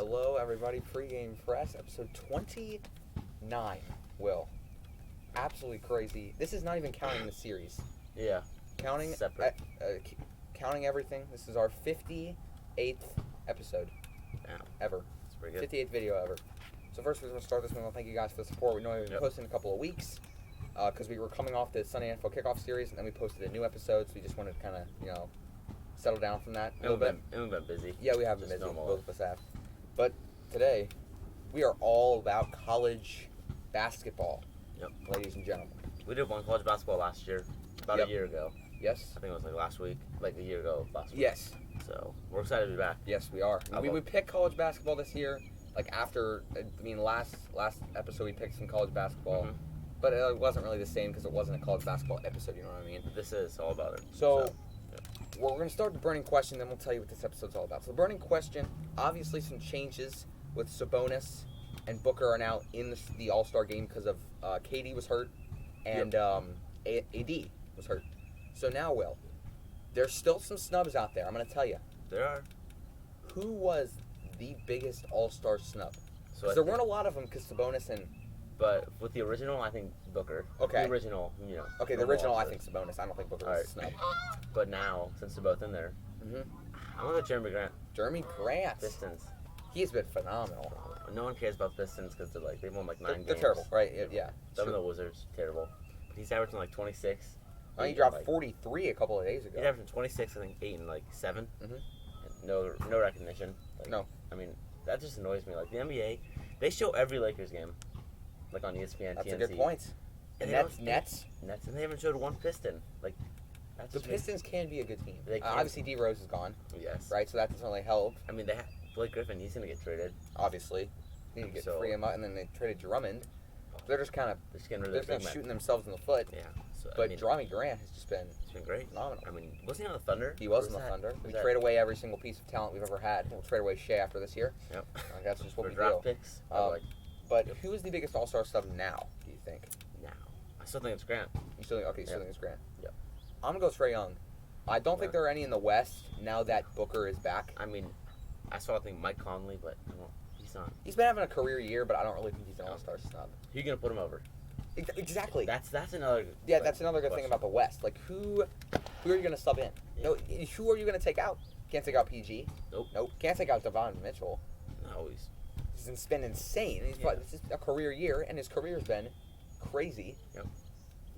Hello, everybody. Pregame Press, episode 29. Will. Absolutely crazy. This is not even counting the series. Yeah. Counting separate. Counting everything. This is our 58th episode. Damn. Ever. That's pretty good. 58th video ever. So first, we're going to start this one. Thank you guys for the support. We know we've been posting a couple of weeks because we were coming off the Sunday NFL kickoff series, and then we posted a new episode. So we just wanted to kind of, settle down from that a little bit. We've been busy. Yeah, we have been Just busy. normal. Both of us have. But today, we are all about college basketball, Yep. ladies and gentlemen. We did one college basketball last year, about Yep. a year ago. Yes? I think it was like last week, like a year ago last week. Yes. So we're excited to be back. Yes, we are. I We love- would pick college basketball this year, like after, last episode we picked some college basketball. Mhm. But it wasn't really the same because it wasn't a college basketball episode, you know what I mean? This is all about it. So we're going to start the burning question, then we'll tell you what this episode's all about. So the burning question, obviously some changes with Sabonis and Booker are now in the All-Star game because of KD was hurt and AD was hurt. So now, Will, there's still some snubs out there. I'm going to tell you. there are. Who was the biggest All-Star snub? So Because there weren't a lot of them because Sabonis and... But with the original, I think Booker. Okay. The original, Okay, the normal original, I All-Stars. think Sabonis. I don't think Booker All was a snub. But now, since they're both in there, Mm-hmm. I'm going to Jeremy Grant. Jeremy Grant. Pistons. He's been phenomenal. No one cares about Pistons because they've won like 9 games. They're terrible, right? Yeah. Some of Sure. the Wizards, terrible. But he's averaging like 26. Oh, he Eight, dropped like- 43 a couple of days ago. He's averaging 26, I think 8 and like 7. Mhm. And no recognition. Like, No. I mean, that just annoys me. Like the NBA, they show every Lakers game, like on ESPN, That's TNT. a good point. And they Nets, don't- Nets. Nets, and they haven't showed one Piston. Like that's The just makes- Pistons can be a good team. They can. Obviously, D Rose is gone, Yes. right? So that doesn't really help. I mean, they have Blake Griffin. He's gonna get traded. Obviously, they need to get So- free him up, and then they traded Drummond. They're just kind of They're just getting rid of their big man. shooting themselves in the foot. Yeah. So, But I mean, Jeremy Grant has just been it's been great. phenomenal. I mean, wasn't he on the Thunder? He was Or in the that- Thunder. was We that- trade away every single piece of talent we've ever had. We'll trade away Shea after this year. Yep. That's just what For we draft do. picks. But who is the biggest All-Star snub now? Do you think? Now, I still think it's Grant. You still think? Okay, you still Yeah. think it's Grant. Yep. I'm gonna go Trae Young. I don't think Yeah. there are any in the West now that Booker is back. I mean, I think Mike Conley, but he's not. He's been having a career year, but I don't really think he's an All-Star snub. Who you gonna put him over? Exactly. That's another. Yeah, like, that's another good thing question. about the West. Like, who are you going to sub in? Yeah. No, who are you going to take out? Can't take out PG. Nope. Can't take out Devon Mitchell. No, He's been insane. He's probably, this is a career year, and his career's been crazy. Yep.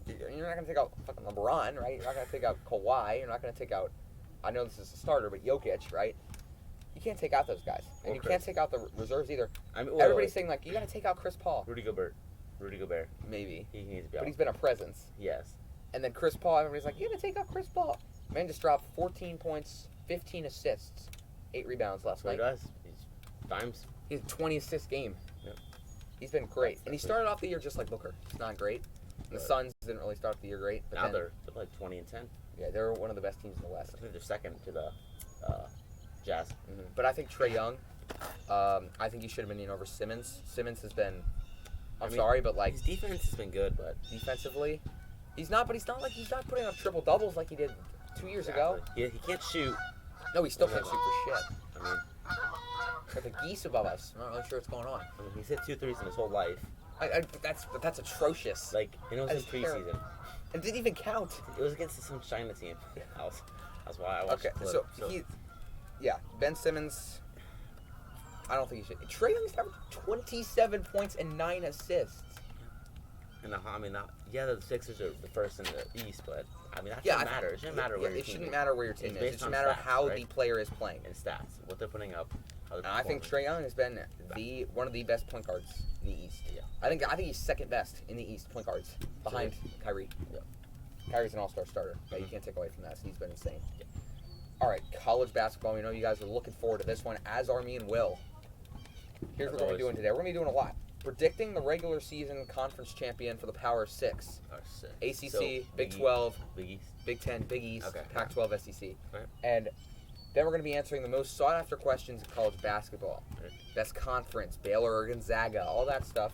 You're not going to take out fucking LeBron, right? You're not going to take out Kawhi. You're not going to take out, I know this is a starter, but Jokic, right? You can't take out those guys. And Or you Chris. can't take out the reserves either. I mean, Everybody's saying, like, you got to take out Chris Paul. Rudy Gobert. Maybe. He needs to be But out. he's been a presence. Yes. And then Chris Paul, everybody's like, you got to take out Chris Paul. Man just dropped 14 points, 15 assists, 8 rebounds last That's what night. he does. He's dimes. He's a 20 assist game. Yep. He's been great. And he That's started off the year just like Booker. He's not great. And the Right. Suns didn't really start the year great. But Now then, they're like 20 and 10. yeah, they're one of the best teams in the West. I think they're second to the Jazz. But I think Trae Young, I think he should have been in over Simmons. Simmons has been, I'm I mean, sorry, but like His defense has been good, but defensively, he's not putting up triple doubles like he did 2 years ago. he can't shoot. No, he still can't shoot for shit. I mean, Got the geese above us. I'm not really sure what's going on. he's hit 2 threes in his whole life. That's atrocious. Like, it was his That's terrible. preseason. It didn't even count. It was against some China team. That's why I watched Okay, the clip. so Ben Simmons. I don't think he should. Trae Young's averaged 27 points and 9 assists. And the Sixers are the first in the East, but I mean that Yeah, shouldn't matter. It shouldn't matter where your it team shouldn't is. matter where your team It's is. based It should on matter stats, how right? the player is playing. And stats, what they're putting up. How they're And I think performing. Trae Young has been one of the best point guards in the East. Yeah. I think he's second best in the East point guards behind Kyrie. Yeah. Kyrie's an all-star starter. Yeah, you can't take away from that. So he's been insane. Yeah. All right, college basketball. We know you guys are looking forward to this one, as are me and Will. Here's As what we're going to be always. doing today. We're going to be doing a lot. Predicting the regular season conference champion for the Power 6. ACC, So, Big 12, Big East. Big 10, Big East, Okay. Pac-12, SEC. Right. And then we're going to be answering the most sought-after questions in college basketball. Right. Best conference, Baylor or Gonzaga, all that stuff.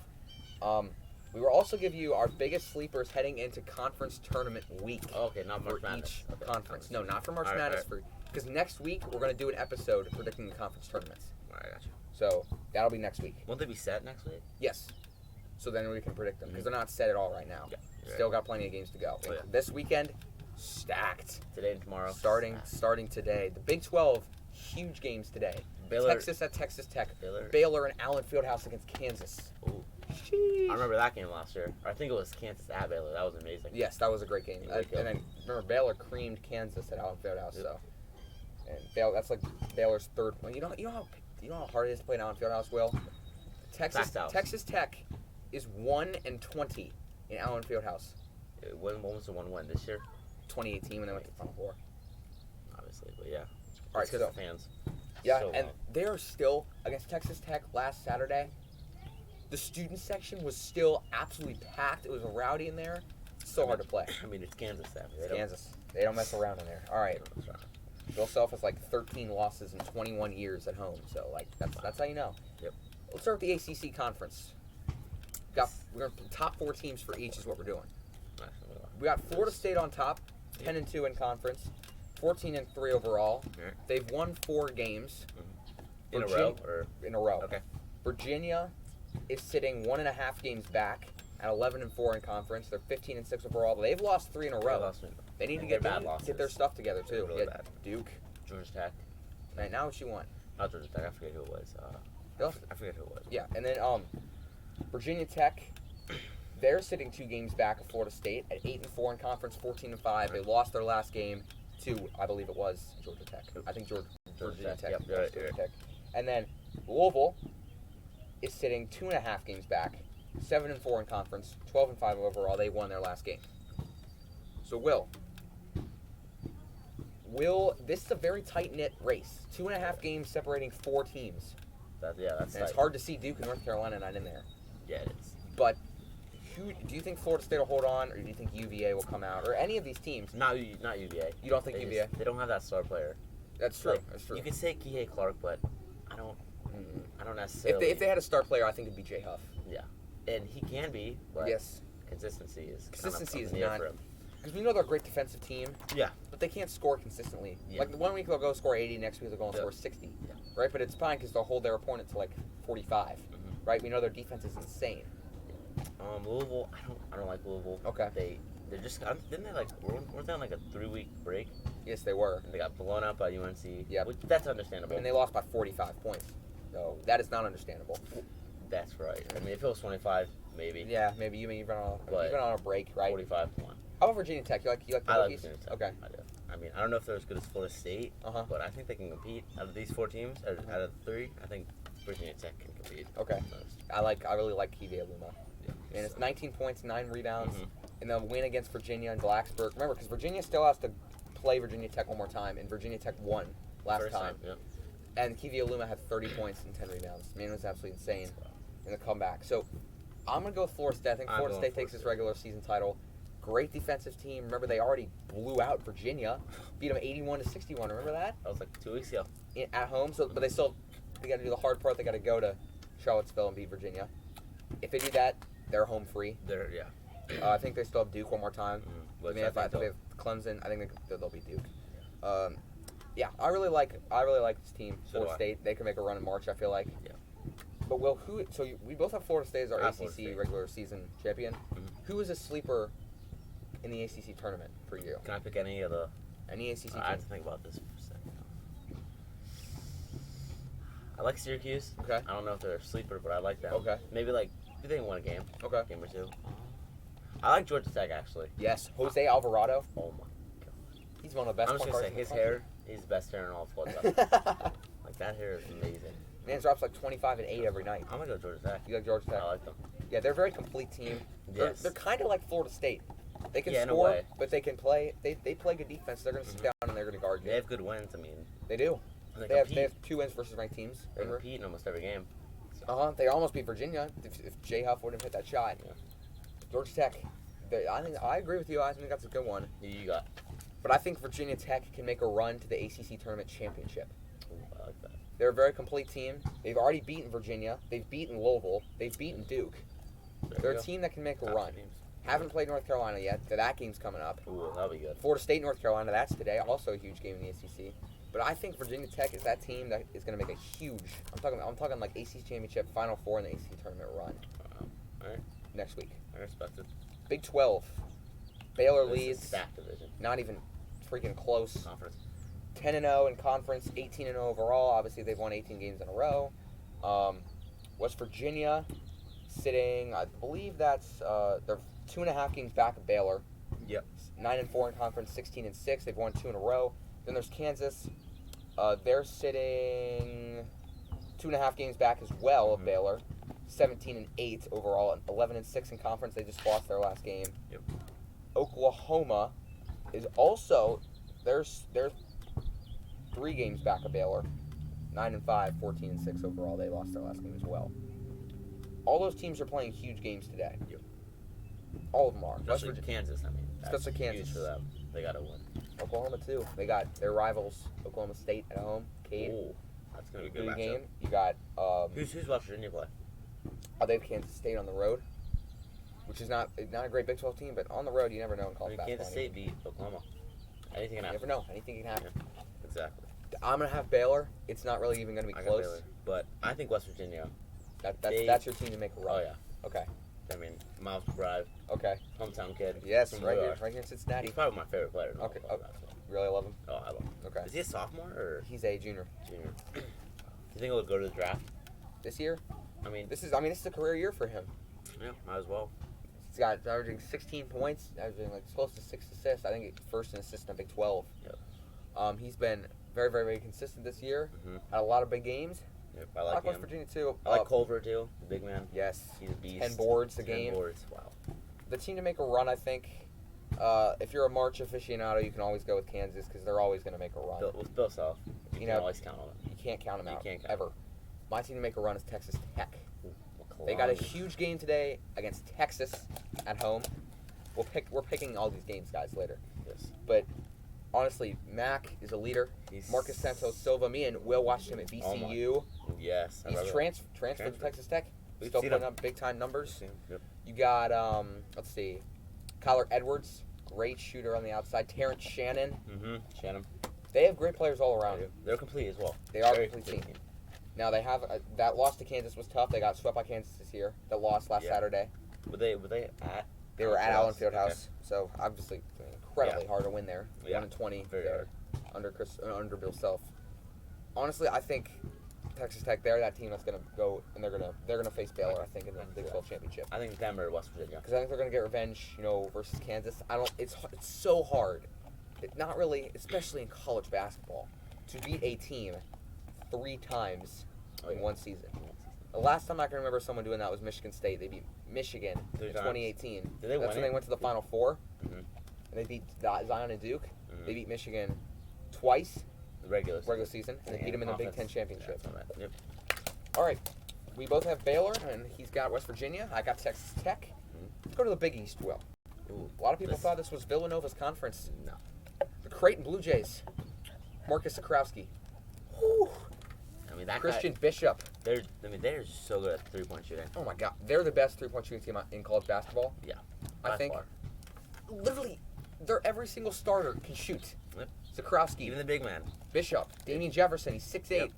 We will also give you our biggest sleepers heading into conference tournament week. Oh, okay, not for March Madness. each Okay, conference. No, not for March All right, Madness. Because next week we're going to do an episode predicting the conference tournaments. All right, I got you. So that'll be next week. Won't they be set next week? Yes. So then we can predict them because they're not set at all right now. Yeah. Still got plenty of games to go. Oh, yeah. This weekend, stacked. Today and tomorrow. Starting today. The Big 12, huge games today. Baylor. Texas at Texas Tech. Baylor. Baylor and Allen Fieldhouse against Kansas. Ooh. Sheesh. I remember that game last year. I think it was Kansas at Baylor. That was amazing. Yes, that was a great game. Great game. And then remember Baylor creamed Kansas at Allen Fieldhouse. Yep. So, and that's like Baylor's third. Well, you know how hard it is to play at Allen Fieldhouse. Will Texas Tech is 1-20 in Allen Fieldhouse. When was the one win this year? 2018 when they went to the Final Four. Obviously, but yeah. All right, because the fans. Yeah, So and long. they are still against Texas Tech last Saturday. The student section was still absolutely packed. It was rowdy in there. So hard to play. I mean, it's Kansas. It's Kansas. They don't mess around in there. All right. Bill Self has like 13 losses in 21 years at home. So like that's how you know. Yep. Let's start with the ACC conference. We're gonna top 4 teams for each is what we're doing. We got Florida State on top, 10-2 in conference, 14-3 overall. Right. They've won 4 games In a row? Or? in a row. Okay. Virginia is sitting 1.5 games back at 11-4 in conference. They're 15-6 overall. They've lost 3 in a row. They need to get their stuff together too. Really bad. Duke. Georgia Tech. Right, now what you want? Not Georgia Tech. I forget who it was. I forget who it was. Yeah, and then Virginia Tech. They're sitting 2 games back of Florida State at 8-4 in conference, 14-5. They lost their last game to, I believe it was Georgia Tech. I think Virginia Tech. Yep, Georgia Tech. And then Louisville is sitting 2.5 games back, 7-4 in conference, 12-5 overall. They won their last game. So this is a very tight knit race. 2.5 games separating 4 teams. That's and it's hard to see Duke and North Carolina not in there. Yeah, it is. But do you think Florida State will hold on, or do you think UVA will come out, or any of these teams? Not UVA. You don't think UVA? They don't have that star player. That's true. Like, That's true. You could say Kihei Clark, but I don't necessarily. If they had a star player, I think it'd be Jay Huff. Yeah, and he can be, but yes, consistency is not. for him. Because we know they're a great defensive team. Yeah. But they can't score consistently. Yeah. Like one week they'll go score 80, next week they'll go and score 60. Yeah. Right? But it's fine because they'll hold their opponent to like 45. Right? We know their defense is insane. Louisville, I don't like Louisville. Okay. They're just didn't they weren't they on like a 3-week break? Yes, they were. And they got blown out by UNC. Yeah. That's understandable. And they lost by 45 points. So that is not understandable. That's right. I mean, if it was 25, maybe. Yeah, maybe you've been on a break, right? 45 to 1. How about Virginia Tech? You like the I like Hokies? Virginia Tech. Okay. I do. I mean, I don't know if they're as good as Florida State, but I think they can compete. Out of these 4 teams, out of 3, I think Virginia Tech can compete. Okay. I really like Kiwi Aluma. Yeah. And it's 19 points, 9 rebounds, and they'll win against Virginia and Blacksburg. Remember, because Virginia still has to play Virginia Tech one more time, and Virginia Tech won last time. Yeah. And Kiwi Aluma had 30 points and 10 rebounds. Man, it was absolutely insane in the comeback. So I'm going to go with Florida State. I think Florida State takes its regular season title. Great defensive team. Remember, they already blew out Virginia, beat them 81-61. Remember that? That was like 2 weeks ago. At home. So, but they got to do the hard part. They got to go to Charlottesville and beat Virginia. If they do that, they're home free. I think they still have Duke one more time. I think they have Clemson. I think they'll beat Duke. Yeah, I really like this team. Florida State. They can make a run in March, I feel like. Yeah. But we both have Florida State as our ACC regular season champion. Who is a sleeper in the ACC tournament for you? Can I pick any of the? Any ACC team? I have to think about this for a second. I like Syracuse. Okay. I don't know if they're a sleeper, but I like them. Okay. Maybe do they win a game? Okay. Game or 2. I like Georgia Tech actually. Yes, Jose Alvarado. Oh my god. He's one of the best. I'm just gonna say his hair. He's the best hair in all of sports. Like that hair is amazing. Man drops like 25 and 8 every night. I'm gonna go Georgia Tech. You like Georgia Tech? I like them. Yeah, they're a very complete team. Yes. They're kind of like Florida State. They can in a score, way. but they can play. They play good defense. They're going to sit down and they're going to guard you. They have good wins. I mean, they do. They have 2 wins versus ranked teams. They compete in almost every game. So. They almost beat Virginia if Jay Huff wouldn't have hit that shot. Yeah. Georgia Tech. I agree with you. I think that's a good one. Who you got? But I think Virginia Tech can make a run to the ACC tournament championship. Ooh, I like that. They're a very complete team. They've already beaten Virginia. They've beaten Louisville. They've beaten Duke. They're a team that can make a run. Haven't played North Carolina yet. That game's coming up. Ooh, that'll be good. Florida State, North Carolina. That's today. Also a huge game in the ACC. But I think Virginia Tech is that team that is going to make a huge. I'm talking like ACC championship, Final Four, and the ACC tournament run. All right. Next week. I respect it. Big 12. Baylor This is leads. a stacked division. Not even freaking close. Conference. 10-0 in conference, 18-0 overall. Obviously, they've won 18 games in a row. West Virginia sitting, I believe that's they're 2.5 games back of Baylor. Yep. 9-4 in conference, 16-6. They've won 2 in a row. Then there's Kansas. They're sitting 2.5 games back as well of Baylor. 17-8 overall, and 11-6 in conference. They just lost their last game. Yep. Oklahoma is also they're 3 games back of Baylor. 9-5, 14-6 overall. They lost their last game as well. All those teams are playing huge games today. Yep. All of them are. Especially Kansas. I mean, that's especially Kansas. huge for them. They got to win. Oklahoma too. They got their rivals, Oklahoma State at home. Cade. Ooh, that's gonna be a good Good matchup. game. You got Who's West Virginia play? they have Kansas State on the road, which is not a great Big 12 team, but on the road you never know in I college mean, basketball. Kansas State beat Oklahoma. Anything can You happen. never know. Anything can happen. Yeah, exactly. I'm gonna have Baylor. It's not really even gonna be I got close. Baylor, but I think West Virginia. That's your team to make a run. Oh yeah. Okay. I mean, Miles McBride, Okay. hometown kid. Yes, from right New here, York. right here in Cincinnati. He's probably my favorite player. In all Okay. of basketball. Really love him. Oh, I love him. Okay. Is he a sophomore or He's a junior junior? Do you think he'll go to the draft? this year. I mean, This is a career year for him. yeah, might as well. He's got averaging 16 points, averaging like close to 6 assists. I think he's first in assists in the Big 12. Yep. He's been very, very, very consistent this year. Mm-hmm. Had a lot of big games. Yep, I I like like West him. Virginia too. I like Culver too, the big man. Yes. He's a beast. 10 boards a 10 game. boards. Wow. The team to make a run, I think. If you're a March aficionado, you can always go with Kansas because they're always going to make a run. With Bill Self, you can know, always count on him. You can't count them You out can't count ever. My team to make a run is Texas Tech. Ooh, They got a huge game today against Texas at home. We're picking all these games, guys, later. Yes. But honestly, Mac is a leader. Marcus Santos Silva, me and Will watched him at VCU. Yes. I He's remember. transferred to Texas Tech. We've Still seen putting him. up big time numbers. Yep. You got let's see, Kyler Edwards, great shooter on the outside. Terrence Shannon. Mm-hmm. Shannon. They have great players all around. They're complete as well. They are a Very complete team. Now they have that loss to Kansas was tough. They got swept by Kansas this year. That lost last Saturday. Were they at? They were at Allen Fieldhouse? Fieldhouse, so obviously incredibly hard to win there. Yeah. 1-20 Very there under Bill Self. Honestly, I think Texas Tech, they're that team that's gonna go and they're gonna face Baylor. I think in the Big 12 championship. I think them or West Virginia. Because I think they're gonna get revenge, versus Kansas. It's so hard. Not really, especially in college basketball, to beat a team 3 times in one season. The last time I can remember someone doing that was Michigan State. They beat Michigan in 2018. Did they win That's when they went to the Final Four. Mm-hmm. And they beat Zion and Duke. Mm-hmm. They beat Michigan twice The regular season, and they beat them in the Big Ten championship. Yeah, yep. All right, we both have Baylor, and he's got West Virginia. I got Texas Tech. Let's go to the Big East, Will. Ooh, A lot of people thought this was Villanova's conference. No. The Creighton Blue Jays. Marcus Zakrowski. Whew. I mean that Christian guy, Bishop. they're so good at 3-point shooting. Oh my God, they're the best 3-point shooting team in college basketball. Yeah. I by think. far. Literally, every single starter can shoot. Yep. Zakrowski, Even the big man. Bishop, Damian Jefferson. He's 6'8". Yep.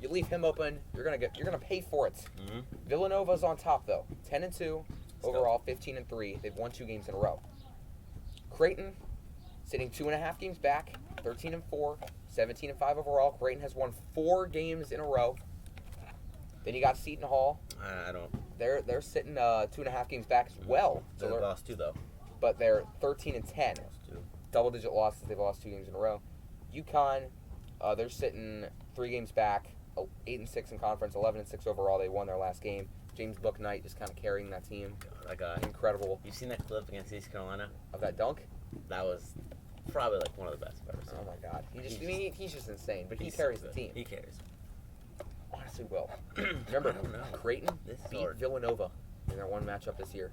You leave him open, you're gonna pay for it. Mm-hmm. Villanova's on top though, 10-2 overall, 15-3. They've won 2 games in a row. Creighton, sitting 2.5 games back, 13-4, 17-5 overall. Creighton has won 4 games in a row. Then you got Seton Hall. I don't. They're sitting 2.5 games back as well. So they lost 2 though. But they're 13-10. Lost 2. Double-digit losses. They've lost 2 games in a row. UConn, they're sitting 3 games back, 8-6 in conference, 11-6 overall. They won their last game. James Bouknight just kind of carrying that team. God, that guy. Incredible. You seen that clip against East Carolina? Of that dunk? That was probably like one of the best I've ever seen. Oh my God. He's just insane. But he He's carries so the good. team. He carries. Honestly, Will. Remember, I don't know. Creighton This is beat hard. Villanova in their one matchup this year.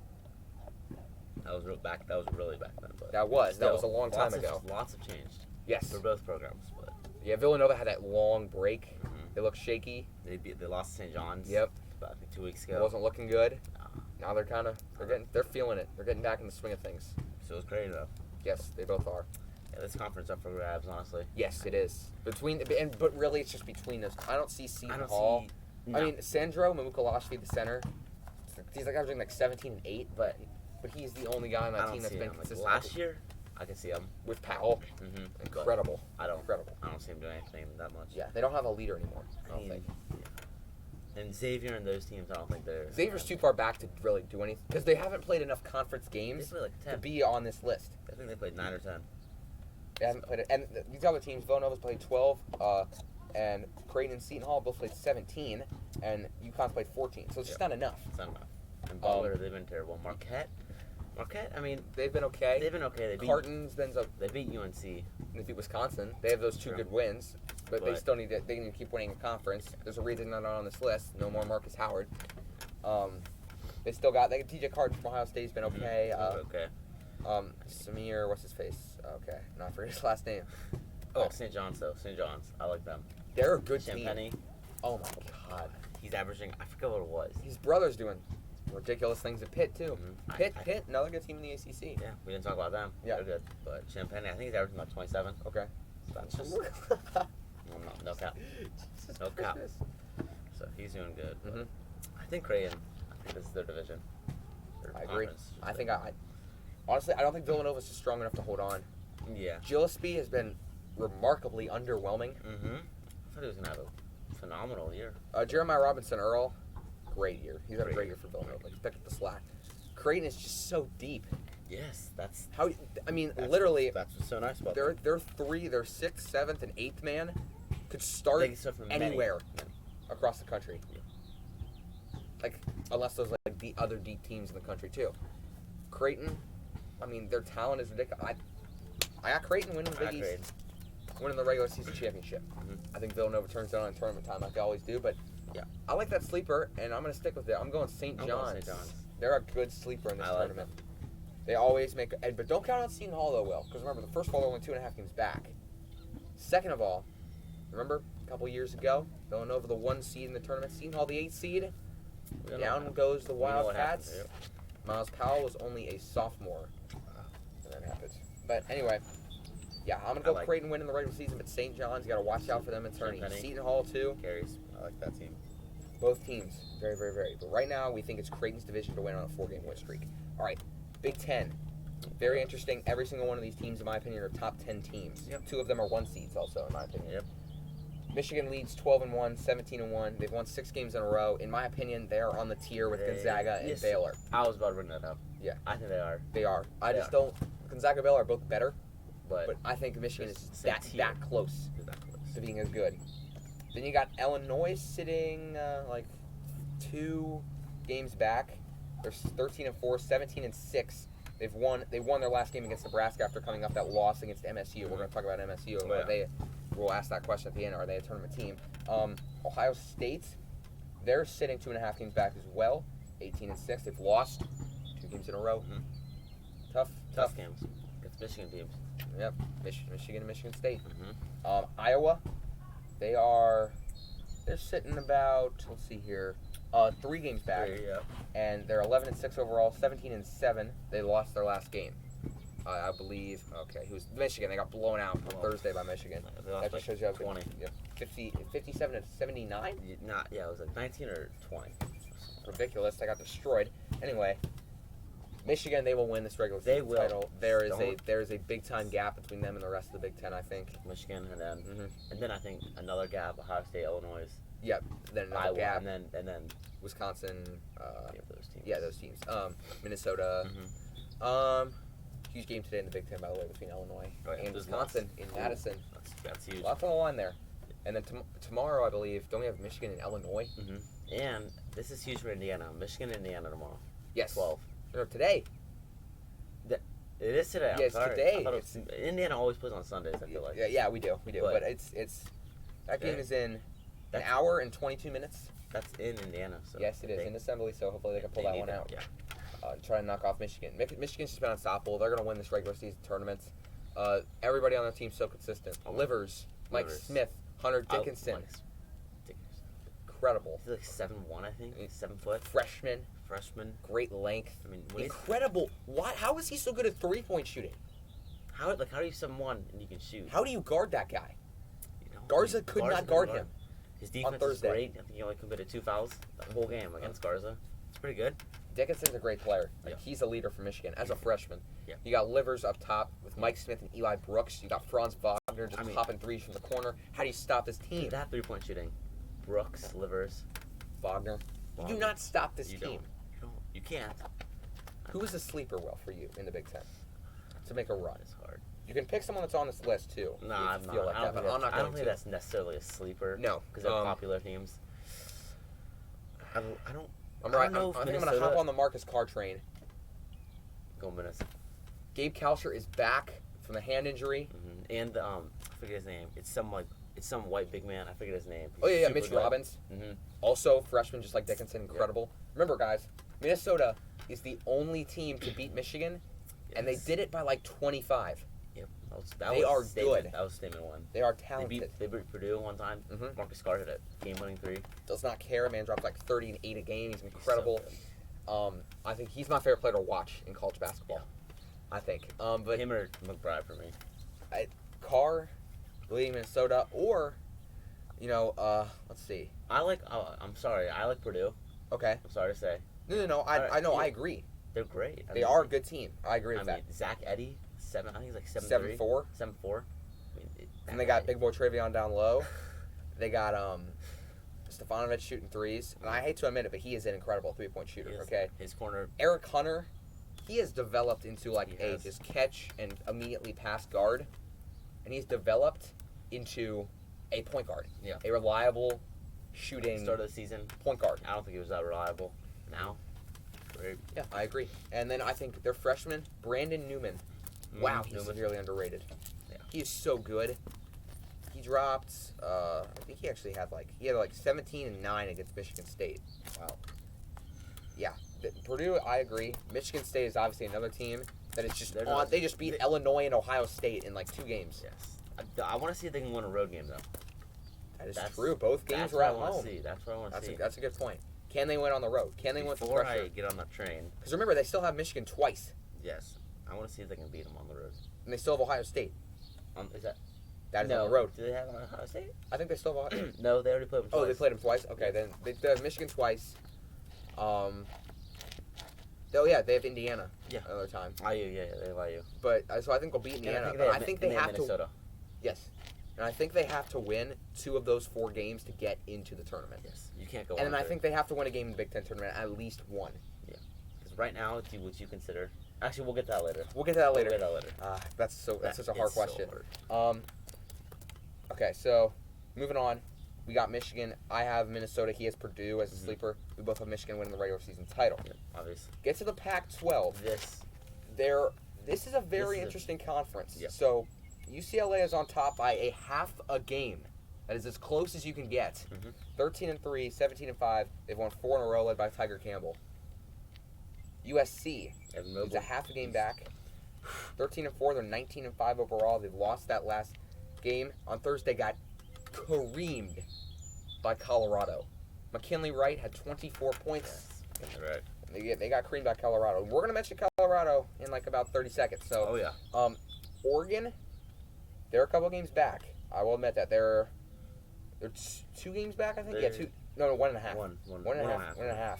That was really back then. But That was still, a long time ago. Lots have changed Yes. for both programs, but Yeah, Villanova had that long break. Mhm. They looked shaky. they lost to St. John's. Yep. About I think 2 weeks It ago. wasn't looking good. Nah. Now they're feeling it. They're getting back in the swing of things. So it was crazy though. Yes, they both are. this conference up for grabs, honestly. Yes, it is. But really, it's just between those. I don't see Seton Hall. No. I mean, Sandro Mamukalashvili, the center, he's like averaging like 17 and 8, but he's the only guy on that team that's been consistent. Like last year, I can see him with Powell. Mm-hmm. Incredible. Incredible. I don't see him doing anything that much. Yeah, they don't have a leader anymore. I don't think. Yeah. And Xavier and those teams, I don't think they're. Xavier's too far back to really do anything because they haven't played enough conference games to be on this list. I think they played 9 or 10. They haven't played it, and these other teams, Villanova's played 12, and Creighton and Seton Hall both played 17, and UConn's played 14. So it's just not enough. It's not enough. And Butler, they've been terrible. Marquette, I mean, they've been okay. They beat Carton's been They beat UNC. They beat Wisconsin. They have those 2 good wins, but they still need to. They need to keep winning a conference. There's a reason they're not on this list. No more Marcus Howard. They still got. TJ Carton from Ohio State's been okay. Okay. Samir, what's his face? Okay, no, I forget his last name. Oh, St. John's though. St. John's, I like them. They're a good Champagne. team. Oh my God. He's averaging. I forget what it was. His brother's doing ridiculous things at Pitt too. Mm-hmm. Pitt, another good team in the ACC. Yeah, we didn't talk about them. Yeah, they're good. But Champagne, I think he's averaging about 27. Okay. That's just no cap. No cap. So he's doing good. Mm-hmm. I think Creighton. I think this is their division. I agree. Honestly, I don't think Villanova's just strong enough to hold on. Yeah. Gillespie has been remarkably underwhelming. Mm-hmm. I thought he was gonna have a phenomenal year. Jeremiah Robinson Earl, great year. He's had a great year for Villanova. He picked up the slack. Creighton is just so deep. Yes, that's how. I mean, literally. That's what's so nice about their 6th, 7th, and 8th man could start anywhere across the country. Yeah. Like, unless there's like the other deep teams in the country too. Creighton, I mean, their talent is ridiculous. I got Creighton winning the Big East, winning the regular season championship. Mm-hmm. I think Villanova turns it on in tournament time like they always do, but yeah, I like that sleeper, and I'm going to stick with it. I'm going St. John's. They're a good sleeper in this tournament. They always make, but don't count on Seton Hall though, Will, because remember, the first of all, they're only 2.5 games back. Second of all, remember a couple years ago, Villanova the 1 seed in the tournament, Seton Hall the 8 seed. Down goes the Wildcats. Miles Powell was only a sophomore when that happened. But anyway, yeah, I'm going to go Creighton winning the regular season, but St. John's, you got to watch out for them in tournament. Seton Hall, too. Carries. I like that team. Both teams, very, very, very. But right now, we think it's Creighton's division to win on a 4-game win streak. All right, Big Ten. Very interesting. Every single one of these teams, in my opinion, are top 10 teams. Yep. 2 of them are 1 seeds also, in my opinion. Yep. Michigan leads 12-1, 17-1. They've won 6 games in a row. In my opinion, they are on the tier with Gonzaga and Baylor. I was about to bring that up. Yeah. I think they are. They are. I just don't. Gonzaga and Baylor are both better, but I think Michigan is that close to being as good. Then you got Illinois sitting like 2 games back. They're 13-4, 17-6. They won their last game against Nebraska after coming off that loss against MSU. We're going to talk about MSU. We'll ask that question at the end. Are they a tournament team? Ohio State, they're sitting 2.5 games back as well, 18-6. They've lost 2 games in a row. Mm-hmm. Tough games against Michigan teams. Yep, Michigan and Michigan State. Mm-hmm. Iowa, they're sitting about, let's see here, 3 games back, and they're 11-6 overall, 17-7. They lost their last game. I believe. Okay, who's Michigan? They got blown out on Thursday by Michigan. That just shows you how 20. Yeah, 57-79. It was like 19 or 20. Ridiculous. They got destroyed. Anyway, Michigan, they will win this regular season title. There is a big time gap between them and the rest of the Big Ten. I think Michigan, and then I think another gap. Ohio State, Illinois. Yep. Then another Iowa, gap, and then Wisconsin. Those teams. Yeah, those teams. Minnesota. Huge game today in the Big Ten, by the way, between Illinois and Wisconsin in Madison. That's huge. Lots on the line there. And then tomorrow, I believe, don't we have Michigan and Illinois? Mm-hmm. And this is huge for Indiana. Michigan and Indiana tomorrow. Yes. 12. No, today. It is today. Yeah, it's today. Indiana always plays on Sundays, I feel like. Yeah, we do. But it's that game is in an hour and 22 minutes. That's in Indiana. So yes, it is in Assembly, so hopefully they can pull that one out. Yeah. Try to knock off Michigan. Michigan's just been unstoppable. They're going to win this regular season tournament. Everybody on their team's so consistent. Livers, Mike Smith, Hunter Dickinson. Incredible. He's like 7'1", I think. 7 foot. Freshman. Freshman. Great length. I mean, incredible. How is he so good at 3-point shooting? How do you 7-1 and you can shoot? How do you guard that guy? You know, Garza could not guard him. His defense is great. I think he only committed 2 fouls the whole game against Garza. It's pretty good. Dickinson's a great player. Like, he's a leader for Michigan as a freshman. Yeah. You got Livers up top with Mike Smith and Eli Brooks. You got Franz Wagner just popping threes from the corner. How do you stop this team? That 3-point shooting. Brooks, Livers, Wagner. You do not stop this team. You can't. Who is a sleeper, Will, for you in the Big Ten to make a run? It's hard. You can pick someone that's on this list, too. Nah, I don't think that's necessarily a sleeper. No. Because they're popular teams. I think I'm going to hop on the Marcus Carr train. Go Minnesota. Gabe Kalsher is back from a hand injury. Mm-hmm. And I forget his name. It's some white big man. I forget his name. He's Mitch Robbins. Mm-hmm. Also freshman, just like Dickinson. Incredible. Yeah. Remember, guys, Minnesota is the only team to beat Michigan, and they did it by like 25. Yep. They are good. That was statement 1. They are talented. They beat Purdue one time. Mm-hmm. Marcus Carr hit a game-winning 3. Does not care. Man drops like 30 and 8 a game. He's incredible. I think he's my favorite player to watch in college basketball. Yeah. I think. But him or McBride for me. Carr, leading Minnesota, or let's see. I'm sorry. I like Purdue. Okay. I'm sorry to say. No. I agree. They're great. They are a good team. I agree with that. Zach Edey, 7. I think he's like 7'4". 7'4". And they got Big Boy Travion down low. They got Stefanovic shooting threes. And I hate to admit it, but he is an incredible 3-point shooter. Okay. His corner. Eric Hunter, he has developed into just catch and immediately pass guard, and he's developed into a point guard. Yeah. A reliable shooting start of the season point guard. I don't think he was that reliable. Now. Great. Yeah, I agree. And then I think their freshman, Brandon Newman. Wow, he's severely underrated. Yeah. He is so good. He dropped, I think he actually had like 17 and 9 against Michigan State. Wow. Yeah. Purdue, I agree. Michigan State is obviously another team that is just on. They just beat Illinois and Ohio State in like 2 games. Yes. I want to see if they can win a road game, though. That's true. Both games were at home. That's what I want to see. That's a good point. Can they win on the road? Can they win with Before pressure? I get on that train. Because remember, they still have Michigan twice. Yes. I want to see if they can beat them on the road. And they still have Ohio State. Is that? That is on the road. Do they have Ohio State? I think they still have Ohio State. No, they already played them twice. Oh, they played them twice? Okay, then they have Michigan twice. They have Indiana. Yeah. Another time. IU, they have IU. But so I think they'll beat Indiana. I think they have Minnesota. Yes. And I think they have to win 2 of those 4 games to get into the tournament. Yes. You can't go. And then I think they have to win a game in the Big Ten tournament, at least 1. Yeah. Because right now, would you consider? Actually, we'll get to that later. We'll get to that later. That's such a hard question. Hard. Okay, so moving on. We got Michigan. I have Minnesota. He has Purdue as a sleeper. We both have Michigan winning the regular season title. Yeah, obviously. Get to the Pac-12. This is a very interesting conference. Yep. So UCLA is on top by a half a game. That is as close as you can get. 13-3, 17-5. They've won 4 in a row, led by Tiger Campbell. USC is a half a game back. 13-4. They're 19-5 overall. They've lost that last game on Thursday. Got careened by Colorado. McKinley Wright had 24 points. Yes, right. They got creamed by Colorado. We're going to mention Colorado in like about 30 seconds. So, Oregon, they're a couple games back. I will admit that. They're 2 games back, I think? Yeah, 2. No, 1.5. 1.5.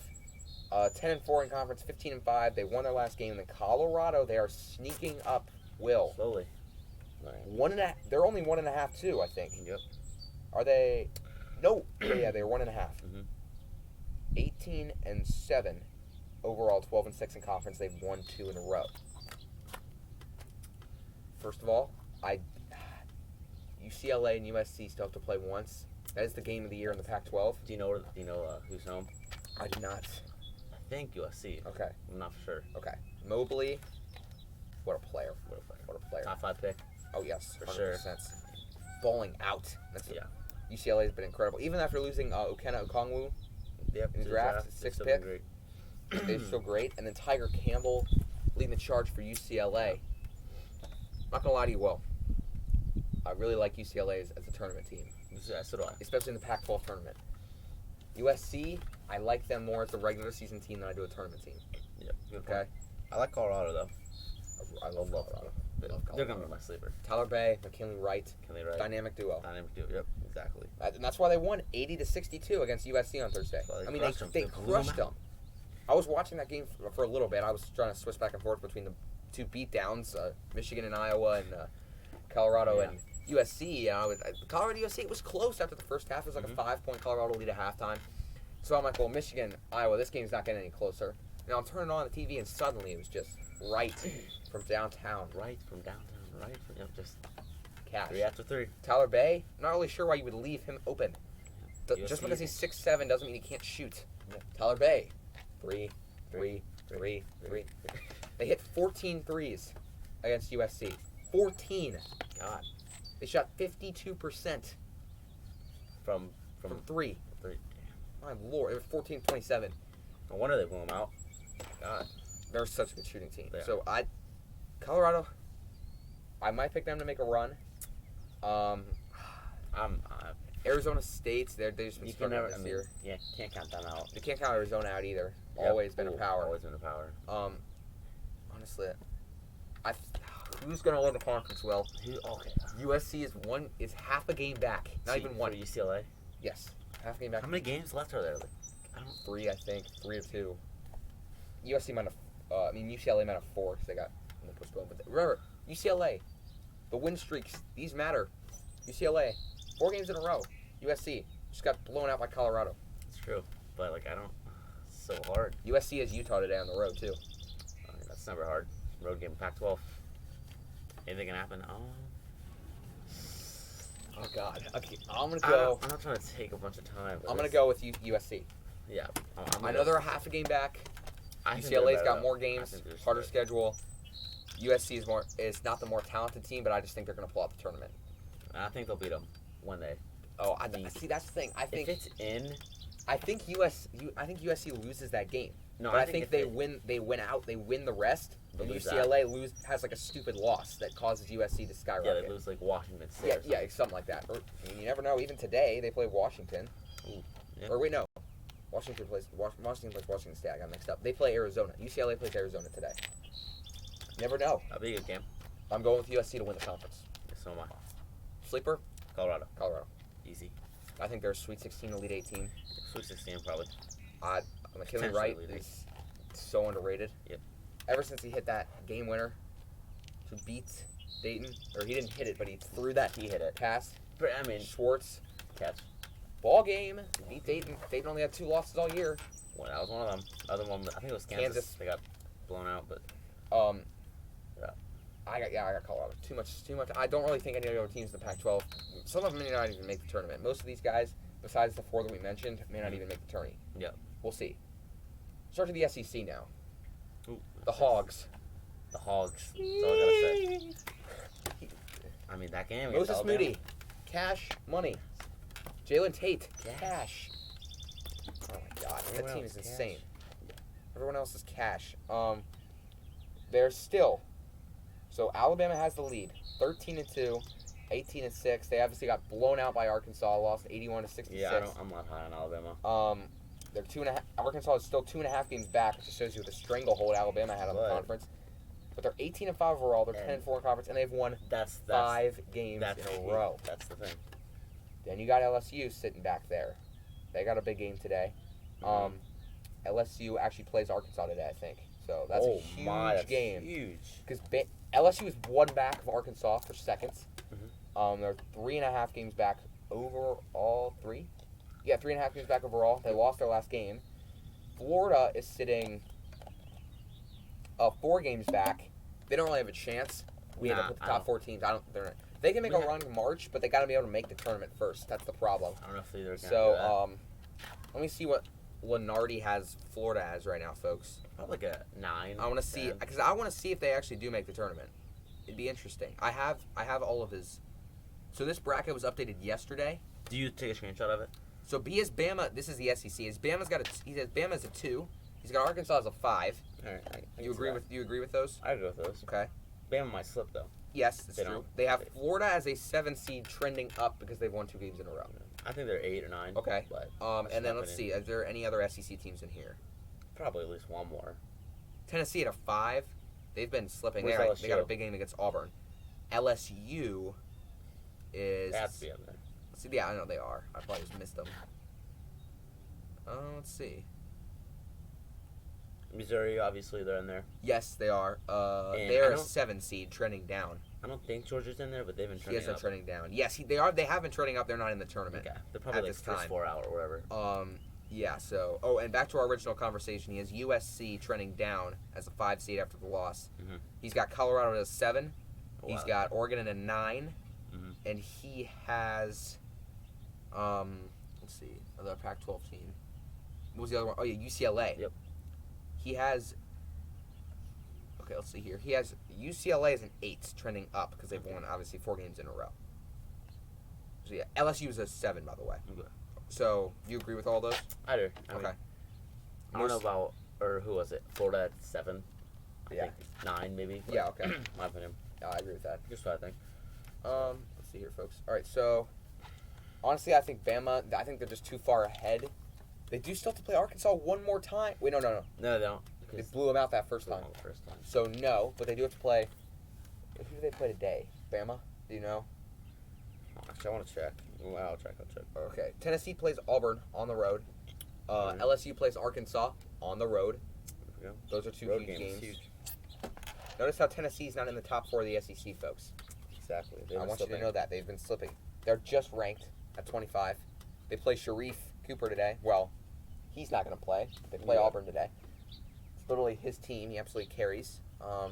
10-4 in conference, 15-5. They won their last game. And then Colorado, they are sneaking up. Will. Slowly. Right. They're only 1.5 too, I think. Yep. Are they? No. Yeah, they're 1.5. 18-7 overall, 12-6 in conference. They've won 2 in a row. First of all, UCLA and USC still have to play once. That is the game of the year in the Pac-12. Do you know who's home? I do not. I think USC. Okay. I'm not for sure. Okay. Mobley. What a player. What a player. Top 5 pick. Oh, yes. For 100%. sure. Balling out. UCLA has been incredible. Even after losing Ukena Okongwu in the draft, 6th pick. They're still great. And then Tiger Campbell leading the charge for UCLA. Not going to lie to you, Will. I really like UCLA as a tournament team. Yeah, so do I. Especially in the Pac-12 tournament. USC, I like them more as a regular season team than I do a tournament team. Yep. Okay? I like Colorado, though. I love Colorado. They're Colorado. going to be my sleeper. Tyler Bay, McKinley Wright. Right. Dynamic duo. Yep, exactly. And that's why they won 80-62 against USC on Thursday. Well, I mean, they they crushed them. I was watching that game for a little bit. I was trying to switch back and forth between the two beatdowns, Michigan and Iowa, and Colorado and USC. Colorado USC, it was close after the first half. It was like a 5-point Colorado lead at halftime. So I'm like, well, Michigan, Iowa, this game's not getting any closer. Now I'm turning on the TV, and suddenly it was just right from downtown. Just Cash. 3 after 3. Tyler Bay, not really sure why you would leave him open. Just USC. because he's 6'7" doesn't mean he can't shoot. Yeah. Tyler Bay, 3. They hit 14 threes against USC. 14. God. They shot 52% From 3. 3. My lord, it was 14-27. No wonder they blew him out. God. They're such a good shooting team. Yeah. So Colorado, I might pick them to make a run. Arizona State's they've just been struggling this year. Yeah, can't count them out. You can't count Arizona out either. Yep. Always been a power. Always been a power. Honestly, who's gonna win the conference? Well, Okay. USC is half a game back. Not even one. For UCLA. Yes, half a game back. How many games left are there? 3, I think. 3 or 2. USC might have. UCLA might have 4 because they got postponed. But remember, UCLA, the win streaks, these matter. UCLA, 4 games in a row. USC just got blown out by Colorado. It's true, but it's so hard. USC has Utah today on the road too. That's never hard. Road game, Pac-12. Anything can happen. Oh God. Okay, I'm gonna go. I'm not trying to take a bunch of time. I'm gonna go with USC. Yeah. I know they're a half a game back. I think UCLA's they're got better, more though. games, I think harder schedule. USC is not the more talented team, but I just think they're gonna pull out the tournament. I think they'll beat them when they. See, that's the thing. I think if it's in. I think USC loses that game. No, but I think they win. They win out. They win the rest. And UCLA has like a stupid loss that causes USC to skyrocket. Yeah, they lose like Washington State. Yeah, something like that. Or, you never know. Even today, they play Washington. Ooh, yeah. Or wait, no. Washington plays Washington State. I got mixed up. They play Arizona. UCLA plays Arizona today. Never know. That'll be a good game. I'm going with USC to win the conference. So am I. Sleeper? Colorado. Easy. I think they're a Sweet 16, Elite 8 team. Sweet 16 probably. McKinley Wright is so underrated. Yep. Ever since he hit that game winner to beat Dayton, or he didn't hit it, but he threw that He hit it. pass. But, Schwartz. catch. Ball game. Beat Dayton. Dayton only had 2 losses all year. Well, that was one of them. Other one, I think it was Kansas. They got blown out, but. Yeah. I got Colorado. Too much. I don't really think any of the other teams in the Pac-12. Some of them may not even make the tournament. Most of these guys, besides the 4 that we mentioned, may not even make the tourney. Yeah. We'll see. Start to the SEC now. Ooh, The Hogs. The Hogs. That's all I gotta say. That game. Moses Moody. Cash. Money. Jalen Tate. Cash. Oh my God. That team is insane. Everyone else is cash. They're still. So Alabama has the lead. 13-2. 18-6. They obviously got blown out by Arkansas. Lost 81-66. Yeah, I'm not high on Alabama. They're 2.5. Arkansas is still 2.5 games back, which just shows you the stranglehold Alabama had on the conference. But they're 18-5 overall. They're 10-4 in conference, and they've won 5 games in a row. That's the thing. Then you got LSU sitting back there. They got a big game today. LSU actually plays Arkansas today, I think. So that's a huge game. Huge. Because LSU is 1 back of Arkansas for seconds. They're 3.5 games back overall. 3? Yeah, 3.5 games back overall. They lost their last game. Florida is sitting 4 games back. They don't really have a chance. We end up with the top 4 teams. They can make a run in March, but they got to be able to make the tournament first. That's the problem. I don't know if either can do that. So, let me see what Lenardi has, Florida has right now, folks. Probably like a 9. I want to see, because I want to see if they actually do make the tournament. It'd be interesting. I have all of his. So this bracket was updated yesterday. Do you take a screenshot of it? So B is Bama. This is the SEC. He says Bama's a 2. He's got Arkansas as a 5. All right. You agree with those? I agree with those. Okay. Bama might slip though. Yes, that's true. They have Florida as a 7 seed, trending up because they've won 2 games in a row. I think they're 8 or 9. Okay. But and then let's see. Is there any other SEC teams in here? Probably at least one more. Tennessee at a 5. They've been slipping. Where's They got a LSU? big game against Auburn. LSU is. They have to be up there. See, yeah, I know they are. I probably just missed them. Let's see. Missouri, obviously, they're in there. Yes, they are. And They're I a don't- 7 seed, trending down. I don't think Georgia's in there, but they've been He trending has been up. trending down. Yes, they are. They have been trending up. They're not in the tournament. Okay. They're probably at like this first time. 4 out or whatever. Yeah. So, and back to our original conversation. He has USC trending down as a 5 seed after the loss. Mhm. He's got Colorado at a 7. Oh, He's wow. got Oregon at a 9, Mhm. and he has, let's see, another Pac-12 team. What was the other one? Oh yeah, UCLA. Yep. He has. Okay, let's see here. He has UCLA as an 8, trending up because they've won obviously 4 games in a row. So yeah, LSU is a 7, by the way. Okay. So you agree with all those? I do. I mean, Okay. I don't know about, or who was it? Florida at 7. I Yeah. think 9 maybe. but Yeah. Okay. My opinion. Yeah, I agree with that. Just what I think. Let's see here, folks. All right, so honestly, I think Bama. I think they're just too far ahead. They do still have to play Arkansas one more time. Wait, no. No, they don't. They Because blew them out that first time. First time. So no, but they do have to play. Who do they play today? Bama? Do you know? Actually, I want to check. Well, I'll check. Okay. Tennessee plays Auburn on the road. Mhm. LSU plays Arkansas on the road. There we go. Those are 2 Road huge games, games. huge. Notice how Tennessee's not in the top 4 of the SEC, folks. Exactly. I want you to know that. They've been slipping. They're just ranked at 25. They play Sharif Cooper today. Well, he's not going to play. They play Yeah. Auburn today. It's literally his team. He absolutely carries. All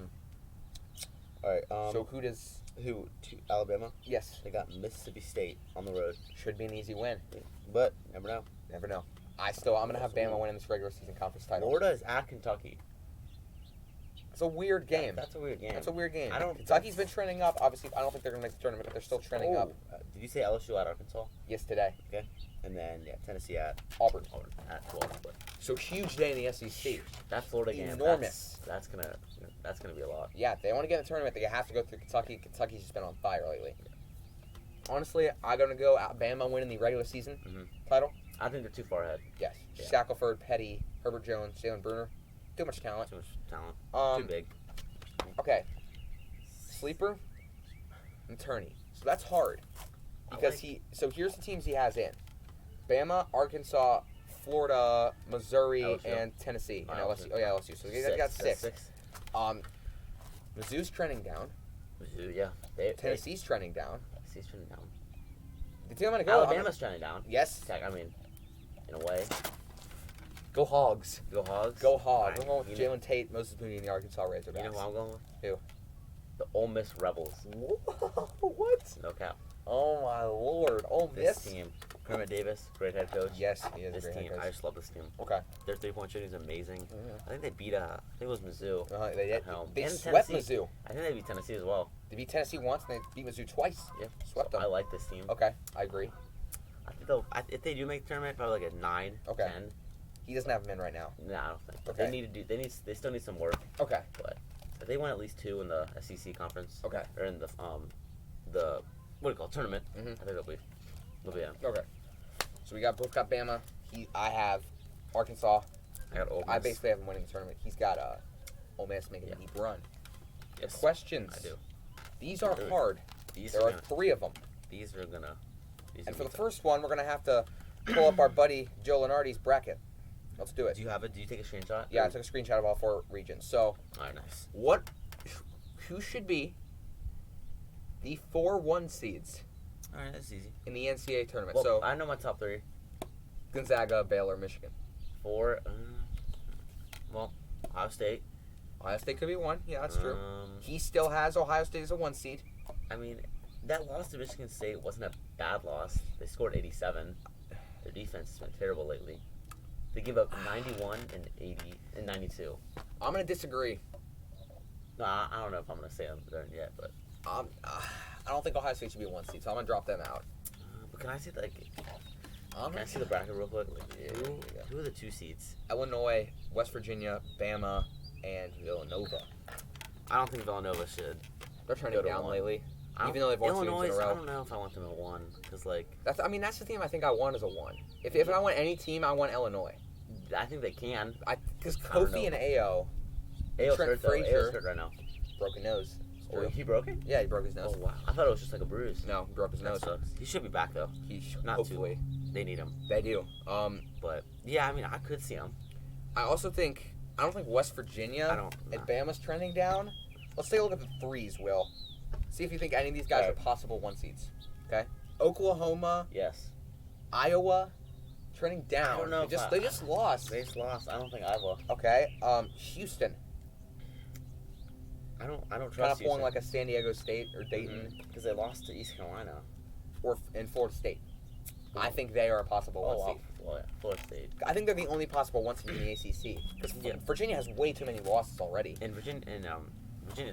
right. So who does... who? To Alabama. Yes, They got Mississippi State on the road, should be an easy win. but never know. Never know. I'm going to have Bama winning this regular season conference title. Florida is at Kentucky. It's a weird game. That's a weird game. That's a weird game. I don't- Kentucky's been trending up. Obviously, I don't think they're going to make the tournament, but they're still trending up. Did you say LSU at Arkansas? Yes, today. And then Tennessee at Auburn. at 12. But So huge day in the SEC. that Florida game, Enormous. That's gonna be a lot. Yeah, if they want to get in the tournament, they have to go through Kentucky. Kentucky's just been on fire lately. Honestly, I'm going to go Bama winning the regular season Mhm. title. I think they're too far ahead. Yes. Yeah. Shackelford, Petty, Herbert Jones, Jalen Bruner. Too much talent. Too much talent. Too Um, big. Okay. Sleeper and Turney. So that's hard. Because So here's the teams he has in. Bama, Arkansas, Florida, Missouri, LSU. and Tennessee. And LSU. LSU. Oh, yeah, LSU. So they got 6. Six. Mizzou's trending down. Yeah. Tennessee's trending down. Tennessee's trending down. The team I'm going to go. Alabama's trending down. Yes. I mean, in a way. Go Hogs. Go Hogs. Go Hogs. I'm Alright, going with you know- Jalen Tate, Moses Mooney, and the Arkansas Razorbacks. You know who I'm going with? Who? The Ole Miss Rebels. Whoa, what? No cap. Oh my lord. Ole This Miss? team. Kermit Davis, great head coach. Yes, he is This a great team, head I coach. just love this team. Okay. Their 3-point shooting is amazing. Yeah. I think they beat I think it was Mizzou. They at home. They And swept Tennessee. Mizzou. I think they beat Tennessee as well. They beat Tennessee once, and they beat Mizzou twice. Yeah. Swept So them. I like this team. Okay, I agree. I think if they do make the tournament, probably like a 9, Okay. 10. He doesn't have him in right now. No, I don't think. But Okay. they still need some work. Okay. But if they win at least 2 in the SEC conference, Okay. or in the what do you call it, tournament, Mhm. I think they'll be in. Okay. So we both got Bama. I have Arkansas. I got Ole Miss. I basically have him winning the tournament. He's got Ole Miss making a deep run. Yes, Questions. I do. These are Really? hard. These There are are gonna, 3 of them. these are gonna. These And are for the gonna be first one, we're going to have to pull up our buddy Joe Lenardi's bracket. Let's do tough. it. Do you have it? Do you take a screenshot? Yeah, I Or- took a screenshot of all 4 regions. So, All right, nice. who should be the 4-1 seeds All right, that's easy. in the NCAA tournament? Well, So, I know my top 3. Gonzaga, Baylor, Michigan. 4. Well, Ohio State. Ohio State could be 1. Yeah, that's true. Um, He still has Ohio State as a 1 seed. I mean, that loss to Michigan State wasn't a bad loss. They scored 87. Their defense has been terrible lately. They give up 91 and 80 and 92. I'm going to disagree. No, I don't know if I'm going to say them there yet, but I don't think Ohio State should be a 1 seed, so I'm going to drop them out. but can I see can I'm I see the bracket real quick? Like, Yeah, who are the 2 seeds? Illinois, West Virginia, Bama, and Villanova. I don't think Villanova should. They're turning Go to down 1. lately. I Even though they've won 2 games Illinois, in a I row. don't know if I want them at 1 because That's the team I think I want as a 1. If I want any team, I want Illinois. I think they can. Because I don't Kofi know. and Ao Ayo's Trent hurt though. Ayo's Frazier hurt right now. broken nose. It's Oh, true. he broke it? Yeah, he broke his Oh nose. wow. I thought it was just like a bruise. No, he broke his That nose. sucks. He should be back though. Not Hopefully. They need him. They do. But yeah, I mean, I could see him. I don't think West Virginia and Bama's trending down. Let's take a look at the threes, Will. See if you think any of these guys are possible 1 seeds. Okay? Oklahoma, Yes. Iowa, trending down. I don't know. They just lost. They just lost. I don't think Iowa. Okay. Houston. I don't trust Kind of Houston. pulling like a San Diego State or Dayton Because they lost to East Carolina. or in Florida State. I think they are a possible 1 seed. Well, yeah, Florida State. I think they're the only possible 1 seed in the ACC because Virginia has way too many losses already. And Virginia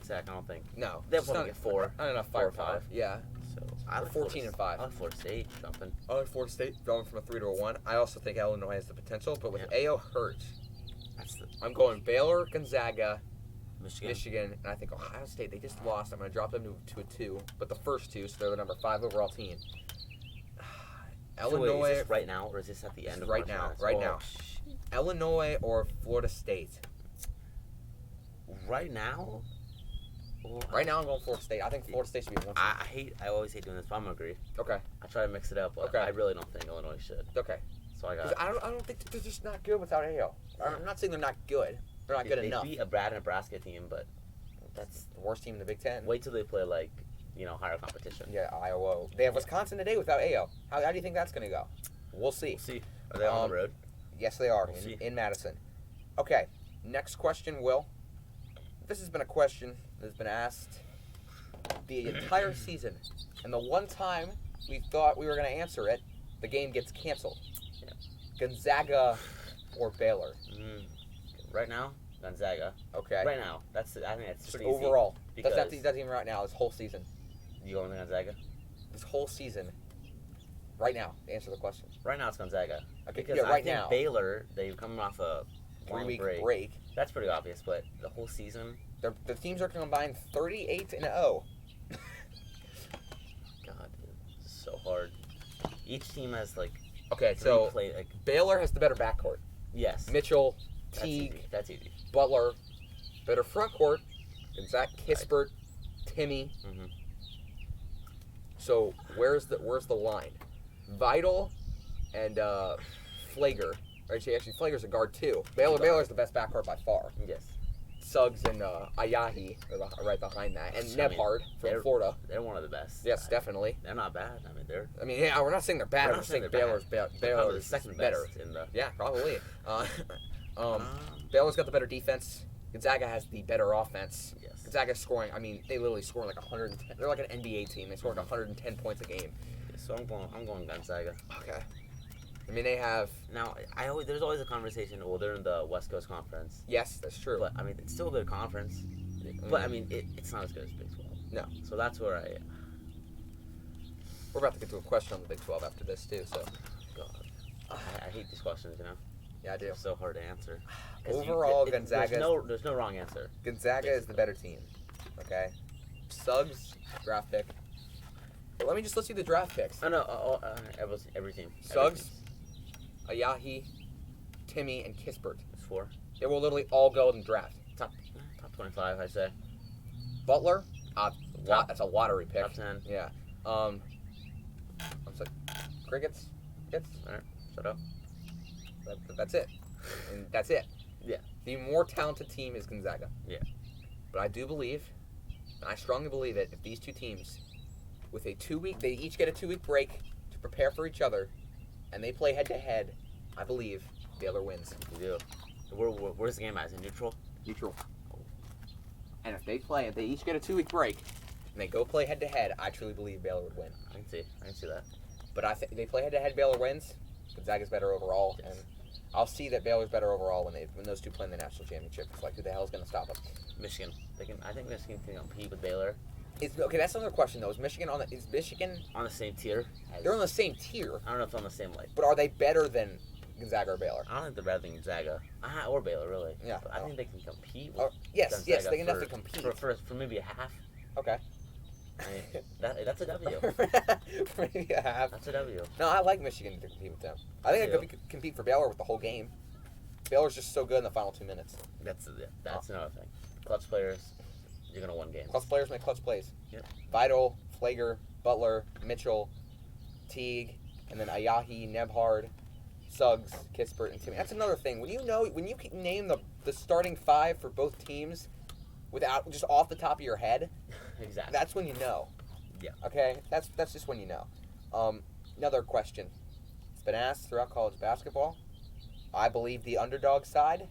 Tech, I don't think. No, They'll probably get 4. Not enough 4 or firepower. 5. Yeah. So I like 14 and 5. I like Florida State jumping. I like Florida State going from a 3 to a 1. I also think Illinois has the potential, but with Ayo hurt, I'm going Baylor, Gonzaga, Michigan, and I think Ohio State. They just lost. I'm going to drop them to a 2, but the first 2, so they're the number 5 overall team. Illinois. So wait, is this right now, or is this at the end of right March now? Madness? Right now. Illinois or Florida State? Right now? Well, Right now, I'm going Florida State. I think Florida State should be 1 seed. I always hate doing this, but I'm gonna agree. Okay. I try to mix it up, but I really don't think Illinois should. Okay. So I 'Cause got. I don't think they're just not good without Ayo. I'm not saying they're not good. They're not good enough. They beat a bad Nebraska team, but That's the worst team in the Big Ten. wait till they play higher competition. Yeah, Iowa. They have Wisconsin today without Ayo. How do you think that's going to go? We'll see. We'll see. Are they on the road? Yes, they are We'll see. in Madison. Okay, next question, Will. This has been a question that has been asked the entire season, and the one time we thought we were going to answer it, the game gets canceled. Yeah. Gonzaga or Baylor? Right now, Gonzaga. Okay. Right now, I think that's Just pretty overall. easy. Doesn't even right now. This whole season. You going to Gonzaga? This whole season. Right now, to answer the question. Right now, it's Gonzaga. Okay, Because yeah, I right think now. Baylor, they're coming off a 3-week long break. That's pretty obvious, but the whole season. The teams are combined 38-0. God, dude, this is so hard. Each team has Okay, so Baylor has the better backcourt. yes, Mitchell, that's Teague, easy. That's easy. Butler, better front court. Gonzaga, Kispert, Timmy. Mm-hmm. So where's the line? Vital and Flager. Actually, Flager's a guard too. Baylor's the best backcourt by far. Yes. Suggs and Ayahi are right behind that, and Nebhard from Florida. They're one of the best. Yes, definitely. They're not bad. I mean, they're. Yeah, we're not saying they're bad. We're I'm not saying saying they're Baylor's bad. Baylor's second better. best in the. Yeah, probably. Baylor's got the better defense. Gonzaga has the better offense. Yes. Gonzaga's scoring. They literally score like 110. They're like an NBA team. They score like 110 points a game. So I'm going Gonzaga. Okay. They have. Now, there's always a conversation. Well, they're in the West Coast Conference. Yes, that's true. But it's still a good conference. But it's not as good as Big 12. No. So that's where We're about to get to a question on the Big 12 after this too. So. God, I hate these questions. Yeah, I do. They're so hard to answer. Overall, Gonzaga. There's no wrong answer. Gonzaga is the better team. Okay. Suggs draft pick. But let me just list you the draft picks. Oh no, every team. Suggs, Ayahi, Timmy, and Kispert. It's 4. They will literally all go in the draft. Top 25, I'd say. Butler, that's a lottery pick. Top 10. Yeah. I'm sorry. Crickets. All right, shut up. That's it. And that's it. Yeah. The more talented team is Gonzaga. Yeah. But I do believe, and I strongly believe it, if these two teams, with a 2-week, they each get a 2-week break to prepare for each other, and they play head-to-head, I believe Baylor wins. You do. Where's the game at? Is it neutral? Neutral. And if they each get a 2-week break, and they go play head-to-head, I truly believe Baylor would win. I can see that. But I think they play head-to-head, Baylor wins. Gonzaga's better overall, Yes. and I'll see that Baylor's better overall when those two play in the national championship. It's like, who the hell is going to stop them? Michigan. I think Michigan can compete with Baylor. Okay, that's another question though. Is Michigan on the same tier? They're on the same tier. I don't know if they're on the same But are they better than Gonzaga or Baylor? I don't think they're better than Gonzaga or Baylor, really. Yeah. But I think they can compete with Yes, Gonzaga they can definitely compete. For maybe a half. Okay. I mean, that's a W. Maybe a half. That's a W. No, I like Michigan to compete with them. I think I could compete for Baylor with the whole game. Baylor's just so good in the final 2 minutes. That's another thing. Clutch players, you're gonna win games. Clutch players make clutch plays. Yep. Vidal, Flager, Butler, Mitchell, Teague, and then Ayahi, Nebhard, Suggs, Kispert, and Timmy. That's another thing. When you can name the starting 5 for both teams without just off the top of your head, Exactly. that's when you know. Yeah. Okay? That's just when you know. Another question. It's been asked throughout college basketball. I believe the underdog side.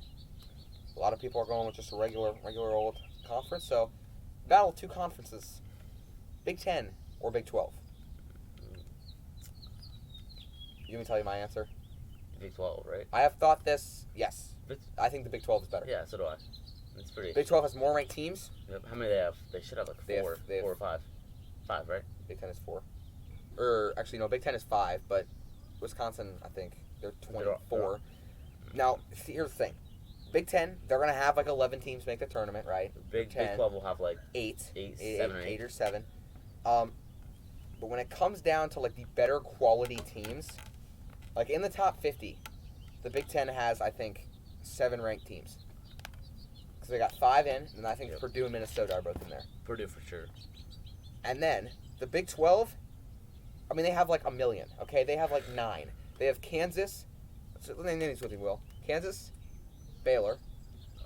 A lot of people are going with just a regular old conference. So, battle of 2 conferences. Big 10 or Big 12? You want me to tell you my answer? Big 12, right? I have thought this. Yes. I think the Big 12 is better. Yeah, so do I. It's pretty. Big 12 has more ranked teams. Yep. How many they have? They should have like They have- 4 they have- 4 or 5. 5, right? Big 10 is 4. Or, actually, no, Big 10 is 5, but Wisconsin, I think, they're 24. Now, see, here's the thing. Big 10, they're going to have like 11 teams make the tournament, right? Big 12 will have like 8, 7 or 8. or 7. But when it comes down to like the better quality teams, like in the top 50, the Big 10 has, I think, 7 ranked teams. Because they got 5 in, and I think Purdue and Minnesota are both in there. Purdue for sure. And then the Big 12, I mean, they have like a million, okay? They have like 9. They have Kansas, so let me name these with you, Will. Kansas, Baylor,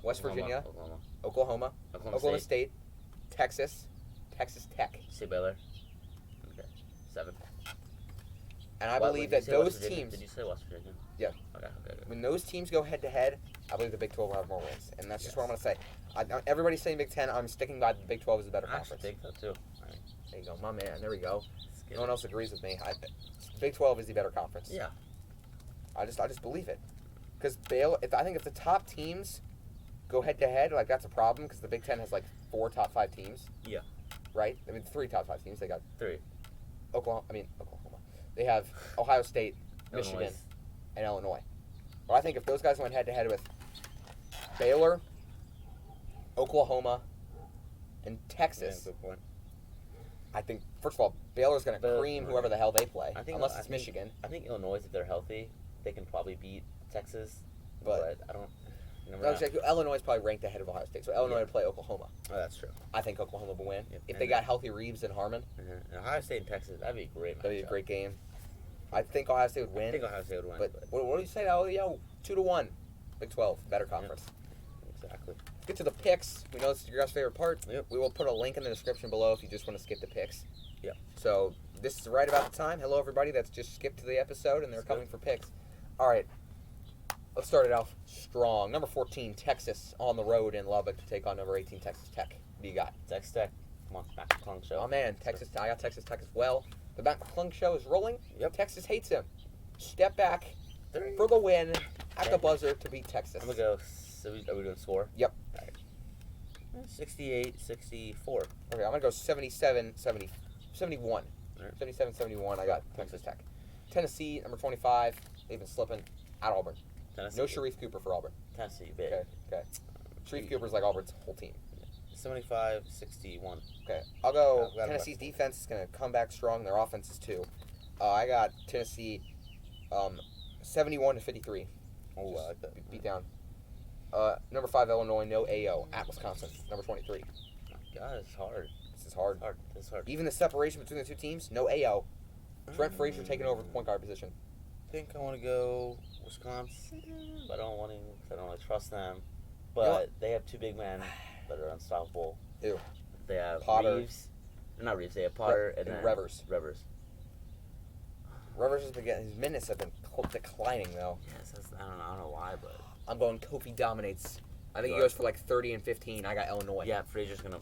West Virginia, Oklahoma State, Texas, Texas Tech. Say Baylor. Okay. 7. And I believe that those Did teams, you say West Virginia? Yeah. Okay. when those teams go head to head, I believe the Big 12 will have more wins. And that's just what I'm going to say. Everybody's saying Big 10. I'm sticking by the Big 12 is a better I conference. think so too. All right. There you go, my man. There we go. Good. No one else agrees with me. Big 12 is the better conference. Yeah. I just believe it. Because Baylor, I think if the top teams go head to head, like that's a problem because the Big 10 has like 4 top 5 teams. Yeah. Right? I mean, 3 top 5 teams. They got 3. Oklahoma. They have Ohio State, Michigan, Illinois. and Illinois. Well, I think if those guys went head to head with Baylor, Oklahoma, and Texas, Yeah, good point. I think first of all Baylor's going to cream whoever the hell they play, unless it's Michigan. I think Illinois, if they're healthy, they can probably beat Texas. But I don't. Illinois is probably ranked ahead of Ohio State, so Illinois would play Oklahoma. Oh, that's true. I think Oklahoma will win Yep. if they got healthy Reeves and Harmon. And Ohio State and Texas, that'd be a great matchup. That'd be a great game. I think Ohio State would win. I think Ohio State would win. But what do you say? Oh, 2-1. Big 12, better conference. Exactly. Let's get to the picks. We know this is your guys' favorite part. Yep. We will put a link in the description below if you just want to skip the picks. Yep. So this is right about the time. Hello, everybody that's just skipped to the episode and they're coming for picks. All right. Let's start it off strong. Number 14, Texas on the road in Lubbock to take on number 18, Texas Tech. What do you got? Texas Tech. Come on, Mac McClung show. Oh, man. Texas. I got Texas Tech as well. The Mac McClung show is rolling. Yep. Texas hates him. Step back 3. for the win at the buzzer to beat Texas. I'm going to go. So are we doing score? Yep. All right. 68-64. Okay, I'm going to go 77-71. All right. 77-71, I got Texas Tech. Tennessee, number 25, they've been slipping at Auburn. Tennessee. No Sharif Cooper for Auburn. Tennessee, big. Okay. Sharif Cooper's like Auburn's whole team. 75-61. Okay, I'll go. Yeah, Tennessee's defense is going to come back strong. Their offense is too. I got Tennessee 71-53. Oh, I like that. Beat down. Number 5, Illinois, no AO at Wisconsin. Number 23. God, it's hard. This is hard. It's hard. Even the separation between the two teams, no AO. Trent Frazier taking over the point guard position. I think I want to go Wisconsin, but I don't want to because I don't really trust them. But they have 2 big men that are unstoppable. Ew. They have Potter. Reeves. Not Reeves. They have Potter and then Revers. Revers. Rivers has been getting, his minutes have been declining though. Yes, I don't know why, but I'm going Kofi dominates. I think he Right. goes for like 30 and 15. I got Illinois. yeah, Frazier's gonna.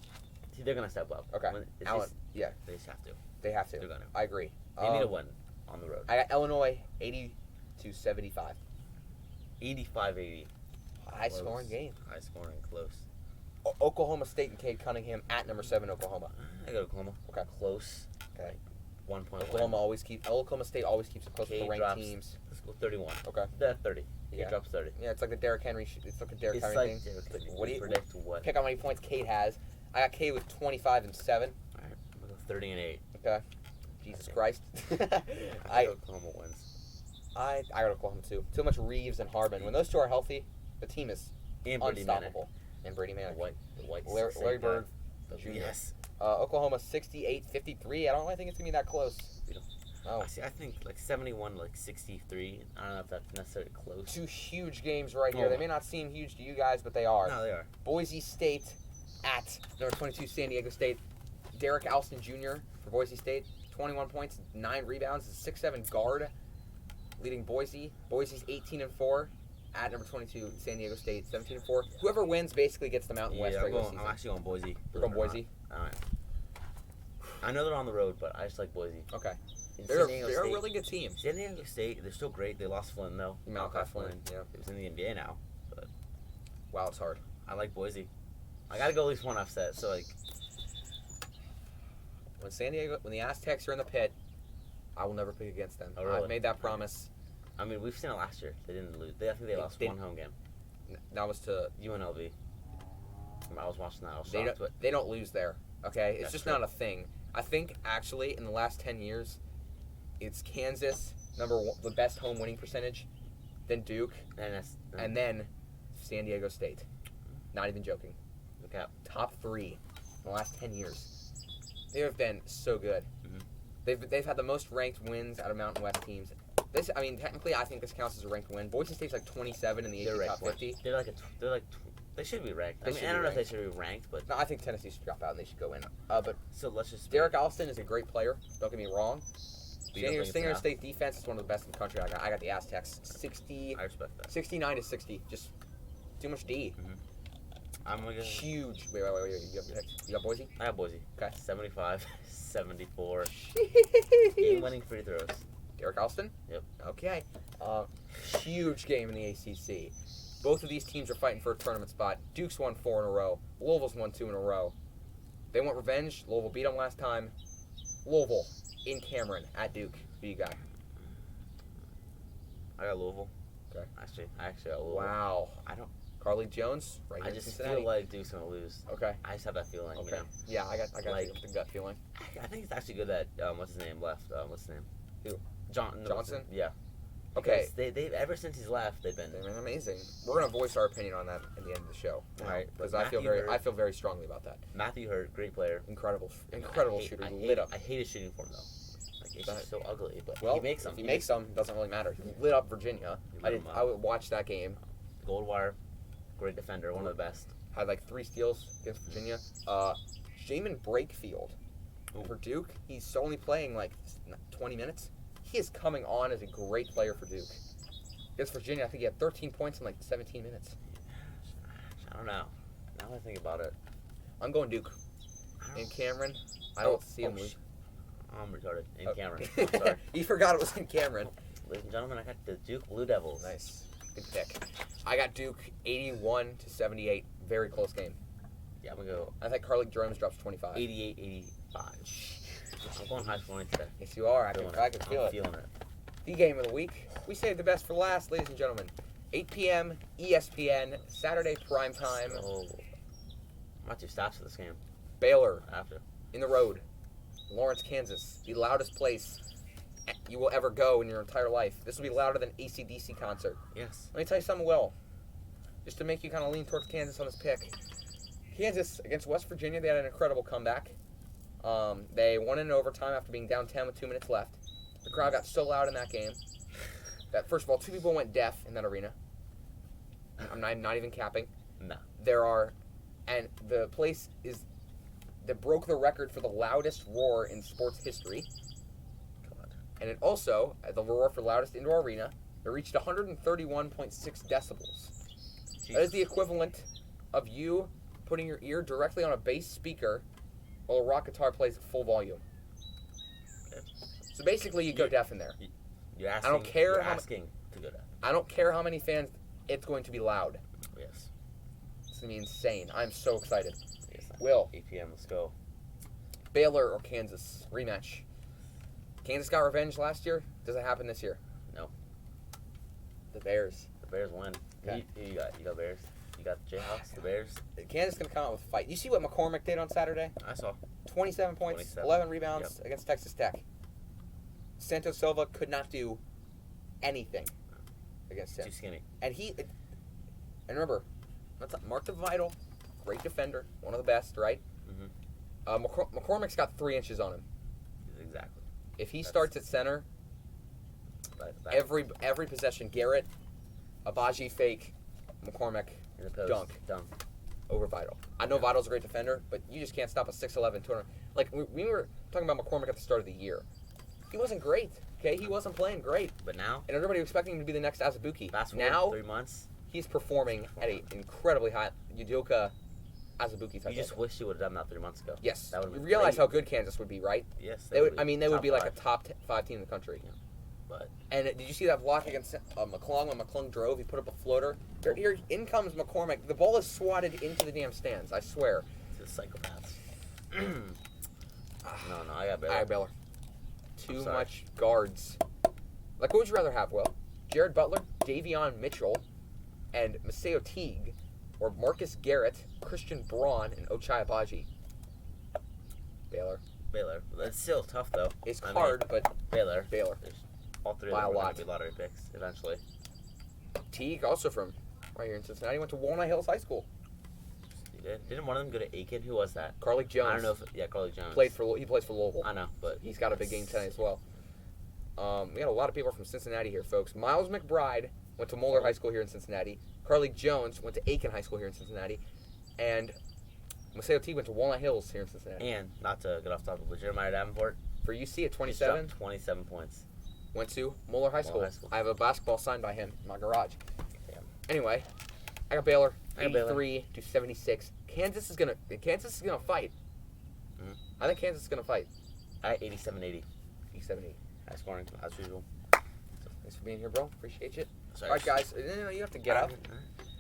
They're gonna step up. Okay. Allen, yeah, They just have to. they have to. They're gonna. I agree. They need a win on the road. I got Illinois 80-75. 85-80. High scoring game. High scoring, close. Oklahoma State and Cade Cunningham at number 7 Oklahoma. I got Oklahoma. Okay. Close. Okay. Like 1 point. Oklahoma State always keeps it close to the Cade ranked drops. teams. Let's go 31. Okay. 30. Cade Yeah. drops 30. Yeah, it's like the Derrick Henry. It's like a Derrick It's Henry like thing. Derrick Henry. What do you predict? What? pick how many points Cade has? I got Cade with 25 and 7. All right. I'm gonna go 30-8. Okay. Jesus Okay. Christ. I think Oklahoma wins. I got Oklahoma too. Too much Reeves and Harbin. When those two are healthy, The team is And Brady Manning. unstoppable. And Brady Manning. The white Larry Bird Jr. Yes. Oklahoma 68-53. I don't really think it's going to be that close. Oh. I think like 71, like 63. I don't know if that's necessarily close. Two huge games right here. Oh. They may not seem huge to you guys, but they are. No, they are. Boise State at number 22 San Diego State. Derek Alston Jr. for Boise State. 21 points, 9 rebounds. Is a 6'7" guard leading Boise. Boise's 18-4 at number 22 San Diego State. 17-4. Whoever wins basically gets the Mountain West regular season. I'm actually going Boise. You're going Boise? All right. I know they're on the road, but I just like Boise. Okay. And They're San Diego a State- really good team. San Diego State, they're still great. They lost Flynn, though. Malachi Flynn, yeah. It was in the NBA now. But Wow, it's hard. I like Boise. I got to go at least one upset. So, like, When the Aztecs are in the pit, I will never pick against them. Oh, really? I've made that promise. I mean, we've seen it last year. They didn't lose. I think they lost one home game. That was to UNLV. I was watching that. I was they shocked. don't, they don't lose there. Okay, it's That's just true. not a thing. I think actually in the last 10 years, it's Kansas number one, the best home winning percentage, then Duke, and then San Diego State. Not even joking. Okay. Top 3 in the last 10 years. They have been so good. Mhm. They've had the most ranked wins out of Mountain West teams. Technically, I think this counts as a ranked win. Boise State's like 27 in the They're AP ranked. top 50. They should be ranked. They should I don't be know if they ranked. should be ranked, but No, I think Tennessee should drop out and they should go in. But so let's just. Derek Alston is a great player. Don't get me wrong. But you don't think it's San Diego enough? State defense is one of the best in the country. I got the Aztecs I respect that. 69 to 60. Just too much D. I'm gonna go. Huge. Wait. You got Boise? I have Boise. Okay. 75, 74. Game-winning free throws. Derek Alston? Yep. Okay. Huge game in the ACC. Both of these teams are fighting for a tournament spot. Duke's won 4 in a row. Louisville's won 2 in a row. They want revenge. Louisville beat them last time. Louisville in Cameron at Duke. Who you got? I got Louisville. Okay. I actually got Louisville. Wow. I don't. Carly Jones, right I here in just Cincinnati. feel like Duke's gonna lose. Okay. I just have that feeling. Okay. You know? Yeah, I got Like- the gut feeling. I think it's actually good that what's his name left. What's his name? Who? Johnson. Yeah. Okay. Because they ever since he's left, they've been. They've been amazing. We're gonna voice our opinion on that at the end of the show. All right, Because but I feel very strongly about that. Matthew Hurt, great player. Incredible I shooter. I Lit up. I hate his shooting form though. Like it's just so ugly, but Well, he makes them. If he makes them, it doesn't really matter. He lit up Virginia. He lit 'em up. I would watch that game. Goldwire, great defender, one of the best. Had like 3 steals against Virginia. Jamin Brakefield for Duke. He's only playing like 20 minutes. He is coming on as a great player for Duke. Against Virginia, I think he had 13 points in like 17 minutes. I don't know. Now that I think about it, I'm going Duke. In Cameron, I don't see him lose. I'm retarded. In Oh. Cameron. I'm sorry. You forgot it was in Cameron. Ladies and gentlemen, I got the Duke Blue Devils. Nice. Good pick. I got Duke 81 to 78. Very close game. Yeah, I'm going to go I think Carly Jones drops 25. 88-85. I'm going high scoring today. Yes, you are. I Feeling can feel I'm it. feeling it. The game of the week. We saved the best for last, ladies and gentlemen. 8 p.m. ESPN, Saturday prime time. So, I'm not too stats for this game. Baylor After. in the road. Lawrence, Kansas. The loudest place you will ever go in your entire life. This will be louder than AC/DC concert. Yes. Let me tell you something, Will. Just to make you kind of lean towards Kansas on this pick. Kansas against West Virginia, they had an incredible comeback. They won in overtime after being down 10 with 2 minutes left. The crowd got so loud in that game that, first of all, 2 people went deaf in that arena. I'm not even capping. No. And the place that broke the record for the loudest roar in sports history. God. And it also, the roar for loudest indoor arena, it reached 131.6 decibels. That is the equivalent of you putting your ear directly on a bass speaker while a rock guitar plays at full volume. Okay. So basically, you go deaf in there. You're asking, I don't care you're how asking to go down. I don't care how many fans, it's going to be loud. Yes. It's going to be insane. I'm so excited. Yes. Will. 8 p.m. Let's go. Baylor or Kansas rematch. Kansas got revenge last year. Does it happen this year? No. The Bears. The Bears win. Okay. Who you got? You got Bears? You got the Jayhawks? The Bears? Kansas is going to come out with a fight. You see what McCormick did on Saturday? I saw. 27 points, 27. 11 rebounds against Texas Tech. Santos Silva could not do anything against him. Too skinny. And And remember, Mark DeVital, great defender, one of the best, right? Mm-hmm. McCormick's got 3 inches on him. Exactly. If he starts at center, Back every possession, Garrett, Abaji fake, McCormick, in the post. dunk. Over Vital. I know Vital's a great defender, but you just can't stop a 6'11", 200. Like, we were talking about McCormick at the start of the year. He wasn't great, okay? He wasn't playing great. But now, And everybody was expecting him to be the next Azubuike. fast forward Now, 3 months, he's performing at an incredibly high Udoka Azubuike type you just level. wish you would have done that 3 months ago. Yes. That would've you been realize great. how good Kansas would be, right? Yes. They would be like a top top 5 team in the country. Yeah. But And did you see that block against McClung when McClung drove? He put up a floater. Here in comes McCormick. The ball is swatted into the damn stands, I swear. to the psychopaths. No, I got Baylor. All right, Baylor. Too sorry. much guards. Like, what would you rather have, Will? Jared Butler, Davion Mitchell, and Maseo Teague, or Marcus Garrett, Christian Braun, and Ochai Abaji? Baylor. Baylor. That's still tough though. It's hard, but Baylor. Baylor. All three of By them a are going lot. to be lottery picks eventually. Teague, also from right here in Cincinnati, went to Walnut Hills High School. He did. Didn't one of them go to Aiken? Who was that? Carly Jones. I don't know if Carly Jones. He plays for Louisville. I know, but He's got a big game tonight as well. We got a lot of people from Cincinnati here, folks. Miles McBride went to Moeller High School here in Cincinnati. Carly Jones went to Aiken High School here in Cincinnati. And Maseo Teague went to Walnut Hills here in Cincinnati. And not to get off topic, but Jeremiah Davenport. For UC at He's 27, dropped 27 points. went to Moeller High School. High School. I have a basketball signed by him in my garage. Damn. Anyway, I got Baylor, I got Baylor. 83 to 76. Kansas is gonna fight. Mhm. I think Kansas is gonna fight. I 87-80. 70. High scoring as usual. Thanks for being here, bro. Appreciate you. Sorry. All right, guys. You have to get up.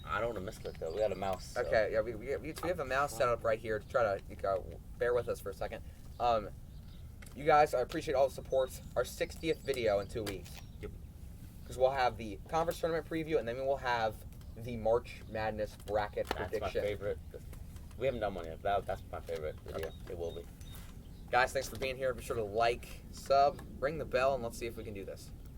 I don't want to miss it though. We got a mouse. So. Okay, yeah, we have a mouse set up right here to try to bear with us for a second. You guys, I appreciate all the support. Our 60th video in 2 weeks. Yep. Because we'll have the conference tournament preview, and then we will have the March Madness bracket That's prediction. my favorite. We haven't done one yet. That's my favorite video. It will be. Guys, thanks for being here. Be sure to like, sub, ring the bell, and let's see if we can do this.